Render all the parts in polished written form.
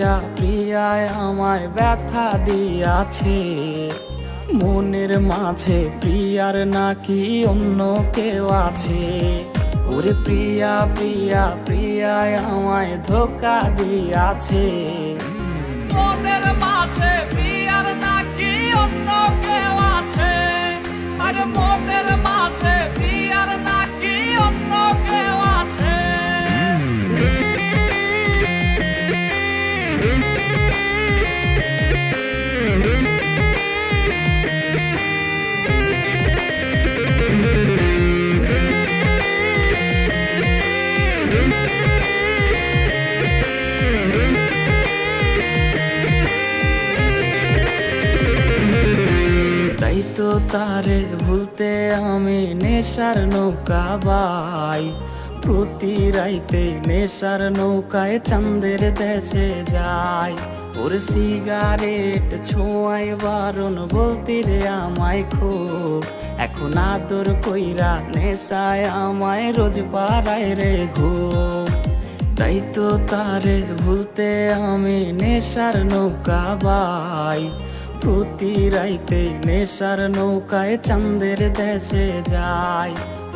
প্রিয়া প্রিয়ায় আমায় ব্যথা দিয়াছে, মনের মাঝে প্রিয়ার নাকি অন্য কেউ আছে। ওরে প্রিয়া প্রিয়া প্রিয়ায় আমায় ধোঁকা দিয়াছে, মনের মাঝে প্রিয়ার নাকি অন্য কেউ আছে। আরে মনের মাঝে প্রিয়ার নাকি অন্য কেউ আছে। তাই তো তারে ভুলতে আমি নেশার নৌকা বাই, প্রতি রাইতে নেশার নৌকায় চাঁদের দেশে যাই। ওর সিগারেট ছোঁয়ায় বারণ বলতি রে আমায় খুব, এখন আদর কইরা নেশায় আমায় রোজ পাড়ায় রে ঘুম। তাই তো তারে ভুলতে আমি নেশার নৌকা বাই, প্রতি রাইতে নেশার নৌকায় চাঁদের দেশে যাই।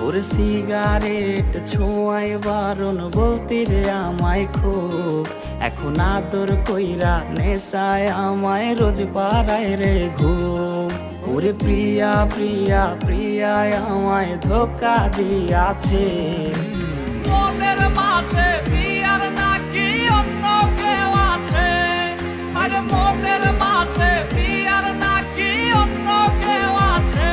ওর সিগারেট ছোঁয়ায় বারণ বলতি রে আমায় খুব, এখন আদর কইরা নেশায় আমায় রোজ পাড়ায় রে ঘুম। ওরে প্রিয়া প্রিয়া প্রিয়ায় আমায় ধোঁকা দিয়াছে, মনের মাঝে প্রিয়ার নাকি অন্য কেউ আছে। আরে মনের মাঝে প্রিয়ার নাকি অন্য কেউ আছে।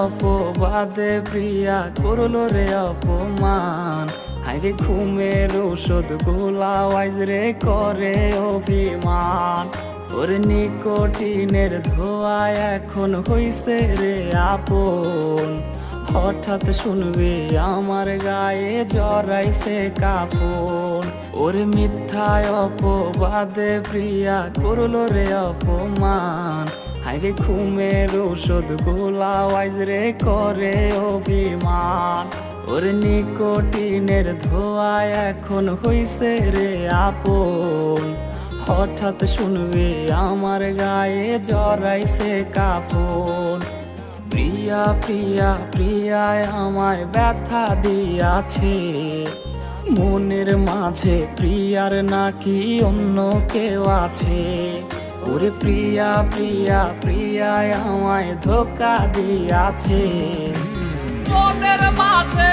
অপবাদে প্রিয়া করলো রে অপমান, হাইরে ঘুমের ওষুধ গোলাওয়াইজ রে করে অভিমান। ওর নিকোটিনের ধোঁয়ায় এখন হইছে রে আপন, হঠাৎ শুনবে আমার গায়ে জড়াইছে কাফন। ওর মিথ্যায় অপবাদে প্রিয়া করলো রে অপমান, হাইরে ঘুমের ওষুধ গোলাওয়াইজ রে করে অভিমান। ওর নিকোটিনের ধোঁয়ায় এখন হইছে রে আপন, হঠাৎ শুনবে আমার গায়ে জড়াইছে কাফন। প্রিয়া প্রিয়া প্রিয়ায় আমায় ব্যথা দিয়াছে, মনের মাঝে প্রিয়ার নাকি অন্য কেউ আছে। ওরে প্রিয়া প্রিয়া প্রিয়ায় আমায় ধোঁকা দিয়াছে, মনের মাঝে